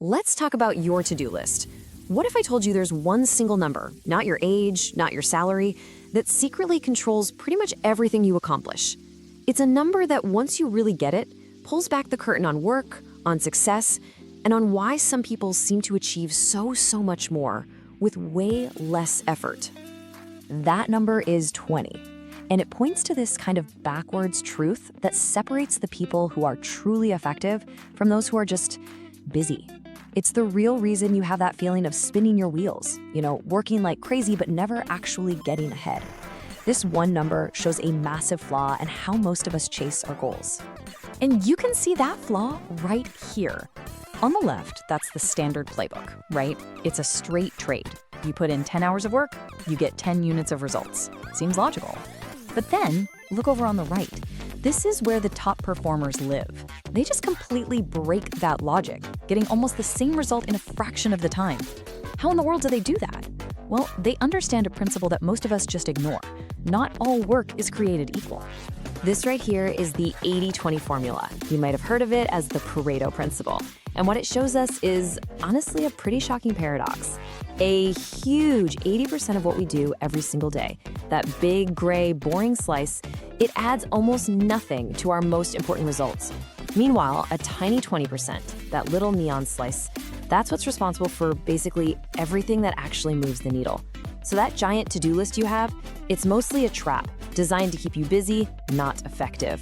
Let's talk about your to-do list. What if I told you there's one single number, not your age, not your salary, that secretly controls pretty much everything you accomplish? It's a number that once you really get it, pulls back the curtain on work, on success, and on why some people seem to achieve so much more with way less effort. That number is 20, and it points to this kind of backwards truth that separates the people who are truly effective from those who are just busy. It's the real reason you have that feeling of spinning your wheels, working like crazy but never actually getting ahead. This one number shows a massive flaw in how most of us chase our goals. And you can see that flaw right here. On the left, that's the standard playbook, right? It's a straight trade. You put in 10 hours of work, you get 10 units of results. Seems logical. But then, look over on the right. This is where the top performers live. They just completely break that logic, getting almost the same result in a fraction of the time. How in the world do they do that? Well, they understand a principle that most of us just ignore. Not all work is created equal. This right here is the 80-20 formula. You might have heard of it as the Pareto Principle. And what it shows us is honestly a pretty shocking paradox. A huge 80% of what we do every single day, that big, gray, boring slice, it adds almost nothing to our most important results. Meanwhile, a tiny 20%, that little neon slice, that's what's responsible for basically everything that actually moves the needle. So that giant to-do list you have, it's mostly a trap designed to keep you busy, not effective.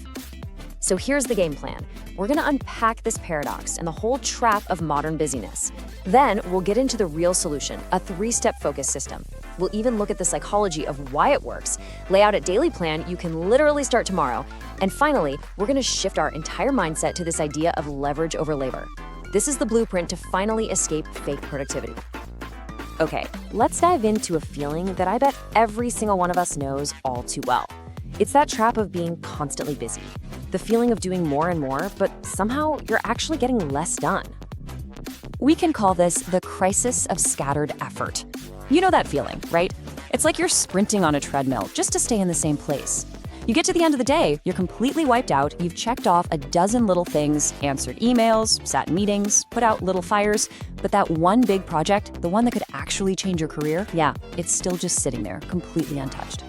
So here's the game plan. We're gonna unpack this paradox and the whole trap of modern busyness. Then we'll get into the real solution, a 3-step focus system. We'll even look at the psychology of why it works, lay out a daily plan you can literally start tomorrow. And finally, we're gonna shift our entire mindset to this idea of leverage over labor. This is the blueprint to finally escape fake productivity. Okay, let's dive into a feeling that I bet every single one of us knows all too well. It's that trap of being constantly busy. The feeling of doing more and more, but somehow you're actually getting less done. We can call this the crisis of scattered effort. You know that feeling, right? It's like you're sprinting on a treadmill just to stay in the same place. You get to the end of the day, you're completely wiped out, you've checked off a dozen little things, answered emails, sat in meetings, put out little fires, but that one big project, the one that could actually change your career, yeah, it's still just sitting there, completely untouched.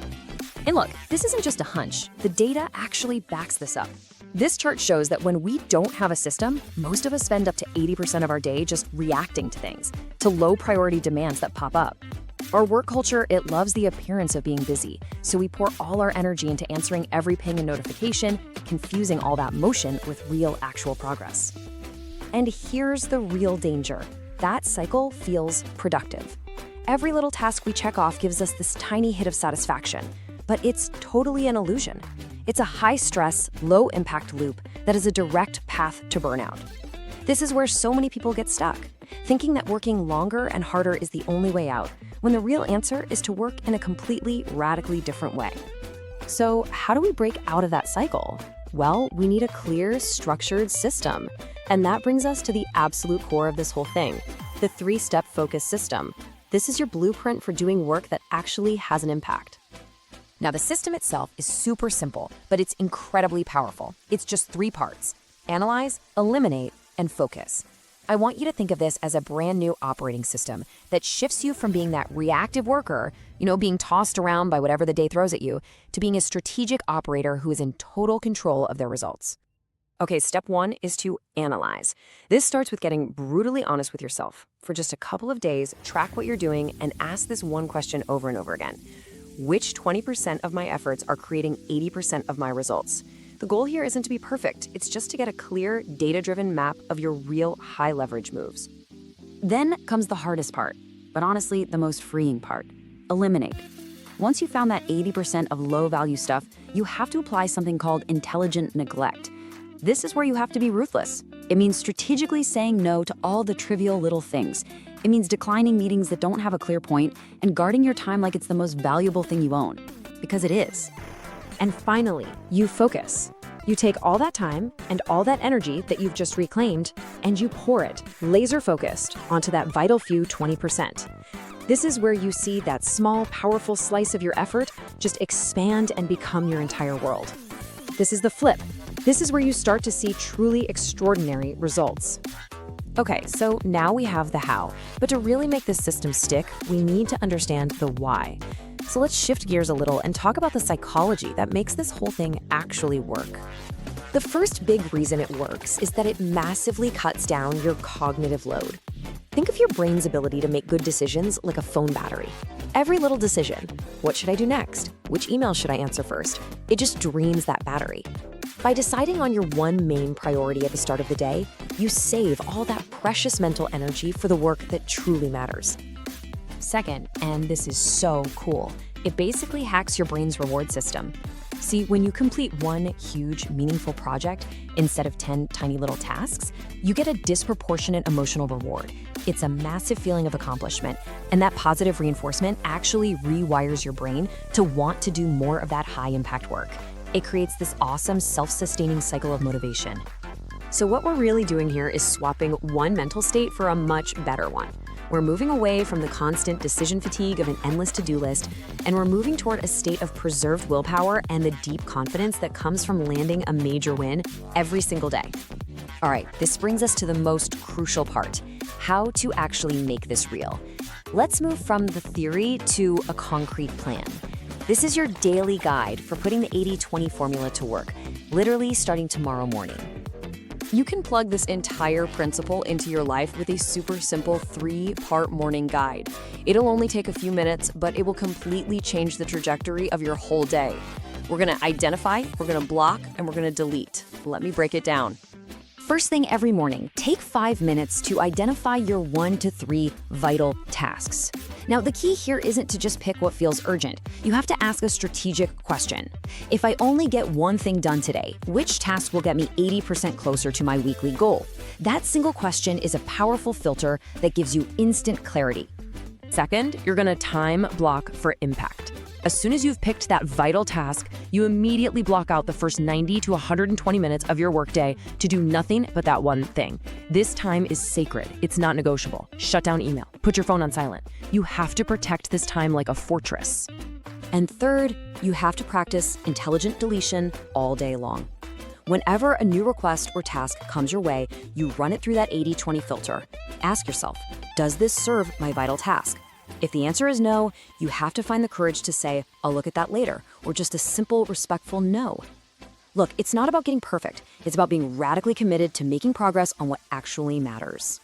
And look, this isn't just a hunch. The data actually backs this up. This chart shows that when we don't have a system, most of us spend up to 80% of our day just reacting to things, to low priority demands that pop up. Our work culture, it loves the appearance of being busy, so we pour all our energy into answering every ping and notification, confusing all that motion with real actual progress. And here's the real danger. That cycle feels productive. Every little task we check off gives us this tiny hit of satisfaction, but it's totally an illusion. It's a high-stress, low-impact loop that is a direct path to burnout. This is where so many people get stuck, thinking that working longer and harder is the only way out, when the real answer is to work in a completely, radically different way. So how do we break out of that cycle? Well, we need a clear, structured system. And that brings us to the absolute core of this whole thing, the 3-step focus system. This is your blueprint for doing work that actually has an impact. Now, the system itself is super simple, but it's incredibly powerful. It's just 3 parts: analyze, eliminate, and focus. I want you to think of this as a brand new operating system that shifts you from being that reactive worker, being tossed around by whatever the day throws at you, to being a strategic operator who is in total control of their results. Okay, step 1 is to analyze. This starts with getting brutally honest with yourself. For just a couple of days, track what you're doing and ask this one question over and over again. Which 20% of my efforts are creating 80% of my results? The goal here isn't to be perfect. It's just to get a clear, data-driven map of your real high-leverage moves. Then comes the hardest part, but honestly, the most freeing part: eliminate. Once you've found that 80% of low-value stuff, you have to apply something called intelligent neglect. This is where you have to be ruthless. It means strategically saying no to all the trivial little things. It means declining meetings that don't have a clear point and guarding your time like it's the most valuable thing you own. Because it is. And finally, you focus. You take all that time and all that energy that you've just reclaimed and you pour it, laser-focused, onto that vital few 20%. This is where you see that small, powerful slice of your effort just expand and become your entire world. This is the flip. This is where you start to see truly extraordinary results. Okay, so now we have the how, but to really make this system stick, we need to understand the why. So let's shift gears a little and talk about the psychology that makes this whole thing actually work. The first big reason it works is that it massively cuts down your cognitive load. Think of your brain's ability to make good decisions like a phone battery. Every little decision, what should I do next? Which email should I answer first? It just drains that battery. By deciding on your one main priority at the start of the day, you save all that precious mental energy for the work that truly matters. Second, and this is so cool, it basically hacks your brain's reward system. See, when you complete one huge, meaningful project instead of 10 tiny little tasks, you get a disproportionate emotional reward. It's a massive feeling of accomplishment, and that positive reinforcement actually rewires your brain to want to do more of that high-impact work. It creates this awesome, self-sustaining cycle of motivation. So what we're really doing here is swapping one mental state for a much better one. We're moving away from the constant decision fatigue of an endless to-do list, and we're moving toward a state of preserved willpower and the deep confidence that comes from landing a major win every single day. All right, this brings us to the most crucial part, how to actually make this real. Let's move from the theory to a concrete plan. This is your daily guide for putting the 80-20 formula to work, literally starting tomorrow morning. You can plug this entire principle into your life with a super simple 3-part morning guide. It'll only take a few minutes, but it will completely change the trajectory of your whole day. We're gonna identify, we're gonna block, and we're gonna delete. Let me break it down. First thing every morning, take 5 minutes to identify your 1 to 3 vital tasks. Now, the key here isn't to just pick what feels urgent. You have to ask a strategic question. If I only get one thing done today, which task will get me 80% closer to my weekly goal? That single question is a powerful filter that gives you instant clarity. Second, you're gonna time block for impact. As soon as you've picked that vital task, you immediately block out the first 90 to 120 minutes of your workday to do nothing but that one thing. This time is sacred. It's not negotiable. Shut down email. Put your phone on silent. You have to protect this time like a fortress. And third, you have to practice intelligent deletion all day long. Whenever a new request or task comes your way, you run it through that 80-20 filter. Ask yourself, does this serve my vital task? If the answer is no, you have to find the courage to say, I'll look at that later, or just a simple, respectful no. Look, it's not about getting perfect. It's about being radically committed to making progress on what actually matters.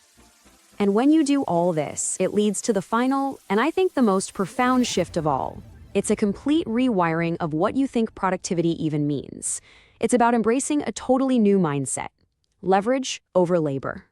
And when you do all this, it leads to the final, and I think the most profound shift of all. It's a complete rewiring of what you think productivity even means. It's about embracing a totally new mindset. Leverage over labor.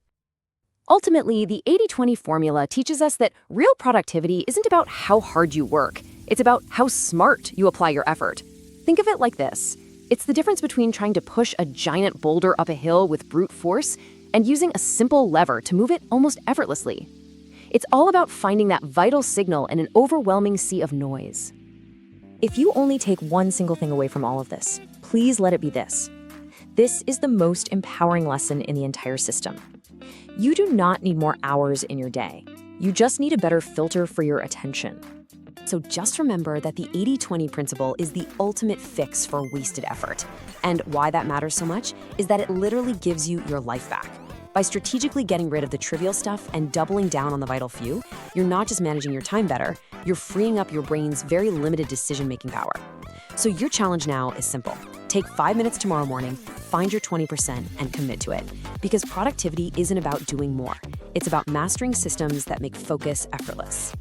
Ultimately, the 80-20 formula teaches us that real productivity isn't about how hard you work. It's about how smart you apply your effort. Think of it like this. It's the difference between trying to push a giant boulder up a hill with brute force and using a simple lever to move it almost effortlessly. It's all about finding that vital signal in an overwhelming sea of noise. If you only take one single thing away from all of this, please let it be this. This is the most empowering lesson in the entire system. You do not need more hours in your day. You just need a better filter for your attention. So just remember that the 80-20 principle is the ultimate fix for wasted effort. And why that matters so much is that it literally gives you your life back. By strategically getting rid of the trivial stuff and doubling down on the vital few, you're not just managing your time better, you're freeing up your brain's very limited decision-making power. So your challenge now is simple. Take 5 minutes tomorrow morning, find your 20% and commit to it. Because productivity isn't about doing more. It's about mastering systems that make focus effortless.